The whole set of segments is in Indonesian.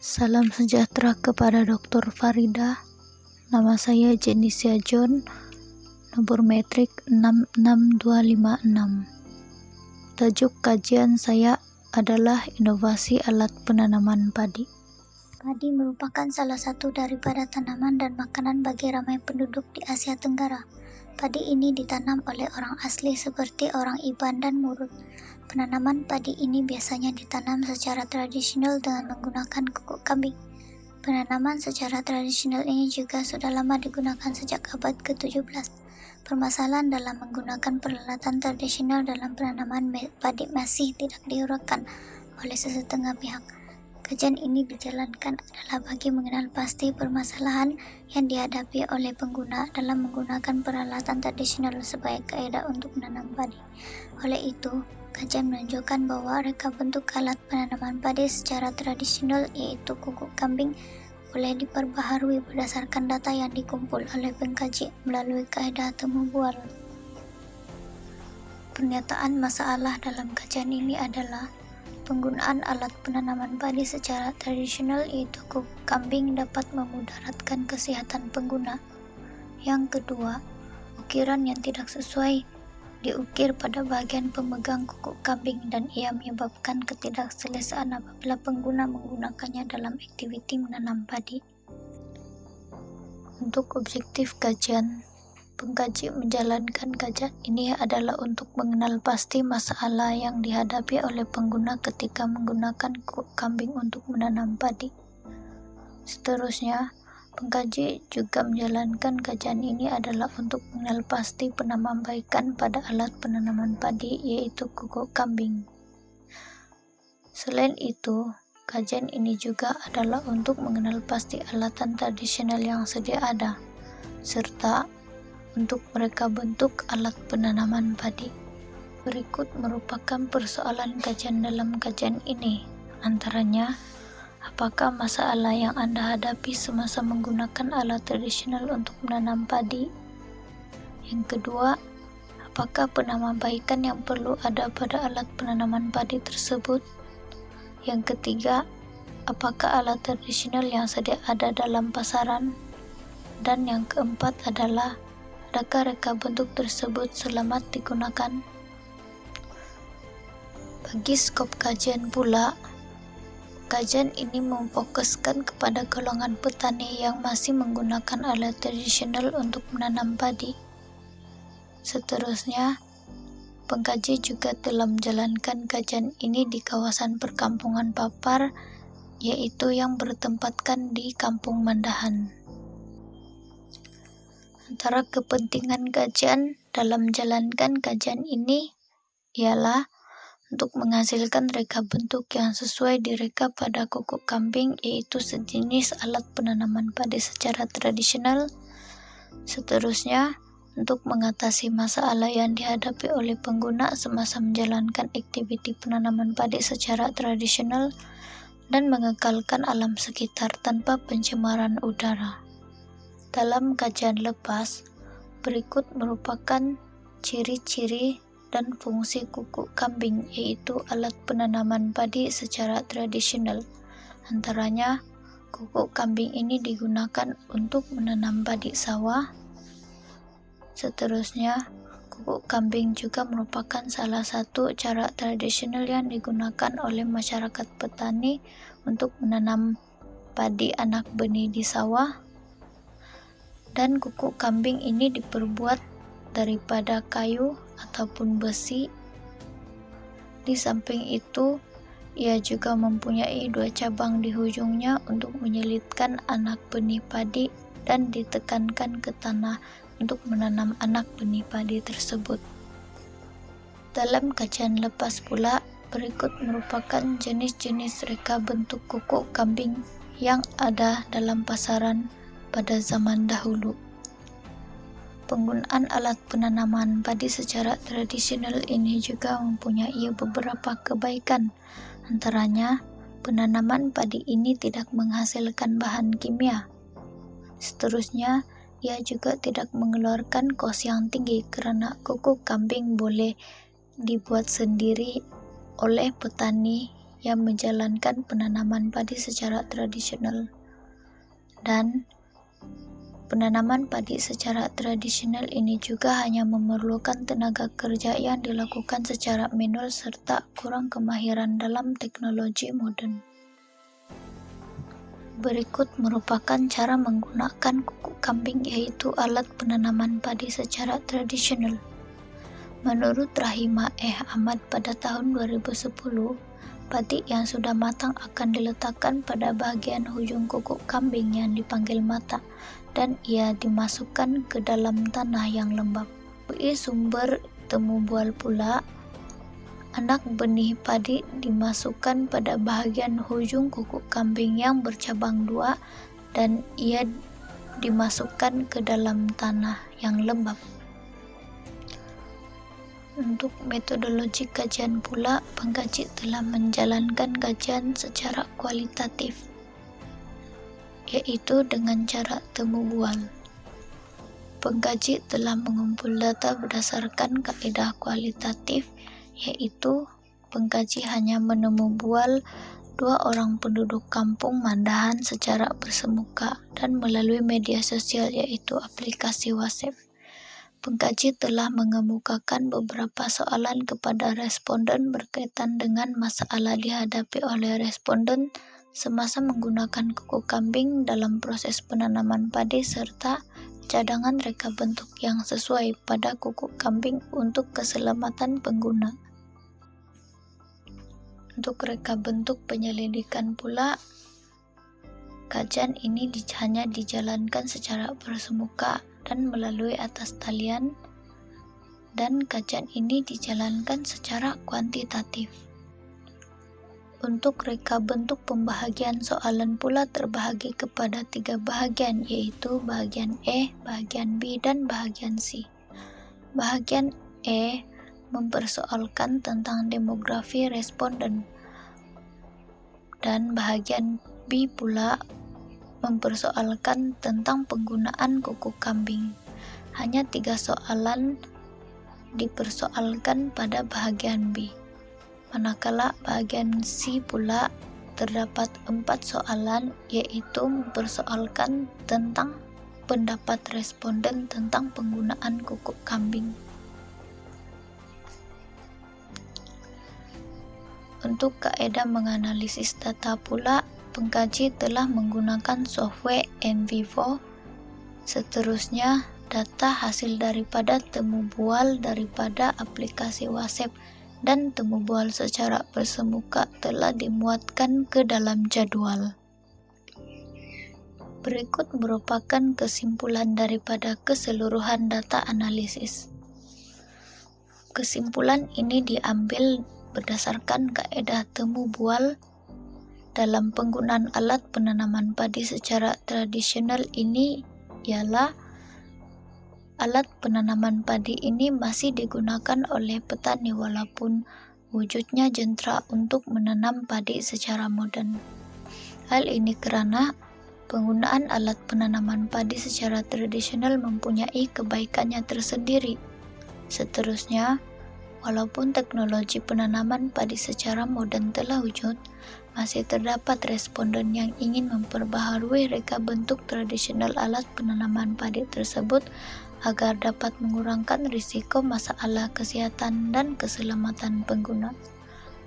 Salam sejahtera kepada Dr. Farida. Nama saya Jenisia John, nomor metrik 66256. Tajuk kajian saya adalah inovasi alat penanaman padi. Padi merupakan salah satu daripada tanaman dan makanan bagi ramai penduduk di Asia Tenggara. Padi ini ditanam oleh orang asli seperti orang Iban dan Murut. Penanaman padi ini biasanya ditanam secara tradisional dengan menggunakan kukuk kambing. Penanaman secara tradisional ini juga sudah lama digunakan sejak abad ke-17. Permasalahan dalam menggunakan peralatan tradisional dalam penanaman padi masih tidak diuraikan oleh sesetengah pihak. Kajian ini dijalankan adalah bagi mengenal pasti permasalahan yang dihadapi oleh pengguna dalam menggunakan peralatan tradisional sebagai kaedah untuk menanam padi. Oleh itu, kajian menunjukkan bahwa reka bentuk alat penanaman padi secara tradisional yaitu kukuk kambing boleh diperbaharui berdasarkan data yang dikumpul oleh pengkaji melalui kaedah temu bual. Pernyataan masalah dalam kajian ini adalah penggunaan alat penanaman padi secara tradisional yaitu kukuk kambing dapat memudaratkan kesehatan pengguna. Yang kedua, ukiran yang tidak sesuai diukir pada bagian pemegang kukuk kambing dan ia menyebabkan ketidakselesaan apabila pengguna menggunakannya dalam aktiviti menanam padi. Untuk objektif kajian, pengkaji menjalankan kajian ini adalah untuk mengenal pasti masalah yang dihadapi oleh pengguna ketika menggunakan kukuk kambing untuk menanam padi. Seterusnya, pengkaji juga menjalankan kajian ini adalah untuk mengenal pasti penambahbaikan pada alat penanaman padi yaitu kukuk kambing. Selain itu, kajian ini juga adalah untuk mengenal pasti alatan tradisional yang sedia ada, serta untuk mereka bentuk alat penanaman padi. Berikut merupakan persoalan kajian dalam kajian ini, antaranya, apakah masalah yang Anda hadapi semasa menggunakan alat tradisional untuk menanam padi? Yang kedua, apakah penambahbaikan yang perlu ada pada alat penanaman padi tersebut? Yang ketiga, apakah alat tradisional yang sedia ada dalam pasaran? Dan yang keempat adalah, adakah reka bentuk tersebut selamat digunakan? Bagi skop kajian pula, kajian ini memfokuskan kepada golongan petani yang masih menggunakan alat tradisional untuk menanam padi. Seterusnya, pengkaji juga telah menjalankan kajian ini di kawasan perkampungan Papar, yaitu yang bertempatkan di Kampung Mandahan. Antara kepentingan kajian dalam menjalankan kajian ini ialah untuk menghasilkan reka bentuk yang sesuai direka pada kukuk kambing yaitu sejenis alat penanaman padi secara tradisional. Seterusnya, untuk mengatasi masalah yang dihadapi oleh pengguna semasa menjalankan aktiviti penanaman padi secara tradisional dan mengekalkan alam sekitar tanpa pencemaran udara. Dalam kajian lepas, berikut merupakan ciri-ciri dan fungsi kukuk kambing yaitu alat penanaman padi secara tradisional. Antaranya, kukuk kambing ini digunakan untuk menanam padi sawah. Seterusnya, kukuk kambing juga merupakan salah satu cara tradisional yang digunakan oleh masyarakat petani untuk menanam padi anak benih di sawah. Dan kukuk kambing ini diperbuat daripada kayu ataupun besi. Di samping itu, ia juga mempunyai 2 cabang di ujungnya untuk menyelitkan anak benih padi dan ditekankan ke tanah untuk menanam anak benih padi tersebut. Dalam kajian lepas pula, berikut merupakan jenis-jenis reka bentuk kukuk kambing yang ada dalam pasaran pada zaman dahulu. Penggunaan alat penanaman padi secara tradisional ini juga mempunyai beberapa kebaikan. Antaranya, penanaman padi ini tidak menghasilkan bahan kimia. Seterusnya, ia juga tidak mengeluarkan kos yang tinggi karena kukuk kambing boleh dibuat sendiri oleh petani yang menjalankan penanaman padi secara tradisional. Dan penanaman padi secara tradisional ini juga hanya memerlukan tenaga kerja yang dilakukan secara manual serta kurang kemahiran dalam teknologi modern. Berikut merupakan cara menggunakan kukuk kambing, yaitu alat penanaman padi secara tradisional. Menurut Rahimah Ahmad pada tahun 2010, padi yang sudah matang akan diletakkan pada bagian ujung kukuk kambing yang dipanggil mata, dan ia dimasukkan ke dalam tanah yang lembab. Sumber temu bual pula, anak benih padi dimasukkan pada bagian ujung kukuk kambing yang bercabang dua, dan ia dimasukkan ke dalam tanah yang lembab. Untuk metodologi kajian pula, pengkaji telah menjalankan kajian secara kualitatif, yaitu dengan cara temu bual. Pengkaji telah mengumpul data berdasarkan kaedah kualitatif, yaitu pengkaji hanya menemu bual 2 orang penduduk kampung Mandahan secara bersemuka dan melalui media sosial, yaitu aplikasi WhatsApp. Pengkaji telah mengemukakan beberapa soalan kepada responden berkaitan dengan masalah dihadapi oleh responden semasa menggunakan kukuk kambing dalam proses penanaman padi serta cadangan reka bentuk yang sesuai pada kukuk kambing untuk keselamatan pengguna. Untuk reka bentuk penyelidikan pula, kajian ini hanya dijalankan secara bersemuka dan melalui atas talian, dan kajian ini dijalankan secara kuantitatif. Untuk reka bentuk pembahagian soalan pula terbahagi kepada 3 bahagian, yaitu bahagian E, bahagian B, dan bahagian C. Bahagian E mempersoalkan tentang demografi responden, dan bahagian B pula mempersoalkan tentang penggunaan kukuk kambing. Hanya 3 soalan dipersoalkan pada bahagian B. Manakala bahagian C pula terdapat 4 soalan, yaitu mempersoalkan tentang pendapat responden tentang penggunaan kukuk kambing. Untuk kaedah menganalisis data pula, pengkaji telah menggunakan software NVivo. Seterusnya, data hasil daripada temu bual daripada aplikasi WhatsApp dan temu bual secara bersemuka telah dimuatkan ke dalam jadwal. Berikut merupakan kesimpulan daripada keseluruhan data analisis. Kesimpulan ini diambil berdasarkan kaedah temu bual. Dalam penggunaan alat penanaman padi secara tradisional ini ialah alat penanaman padi ini masih digunakan oleh petani walaupun wujudnya jentera untuk menanam padi secara modern. Hal ini karena penggunaan alat penanaman padi secara tradisional mempunyai kebaikannya tersendiri. Seterusnya, walaupun teknologi penanaman padi secara modern telah wujud, masih terdapat responden yang ingin memperbaharui reka bentuk tradisional alat penanaman padi tersebut agar dapat mengurangkan risiko masalah kesehatan dan keselamatan pengguna.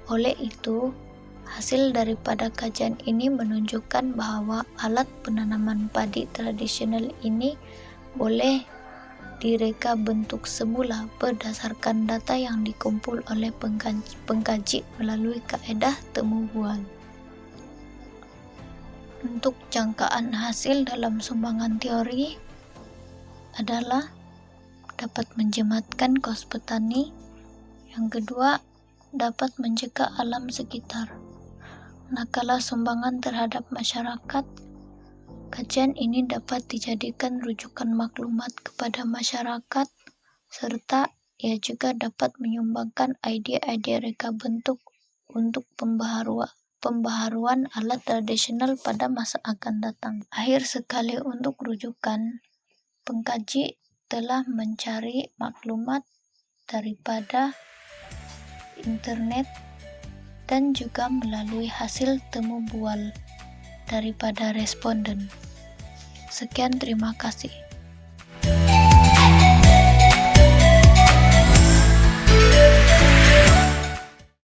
Oleh itu, hasil daripada kajian ini menunjukkan bahwa alat penanaman padi tradisional ini boleh direka bentuk semula berdasarkan data yang dikumpul oleh pengkaji melalui kaedah temu bual. Untuk jangkaan hasil dalam sumbangan teori adalah dapat menjimatkan kos petani. Yang kedua, dapat mencegah alam sekitar. Manakala sumbangan terhadap masyarakat, kajian ini dapat dijadikan rujukan maklumat kepada masyarakat, serta ia juga dapat menyumbangkan ide-ide reka bentuk untuk pembaharuan alat tradisional pada masa akan datang. Akhir sekali, untuk rujukan, pengkaji telah mencari maklumat daripada internet dan juga melalui hasil temu bual daripada responden. Sekian, terima kasih.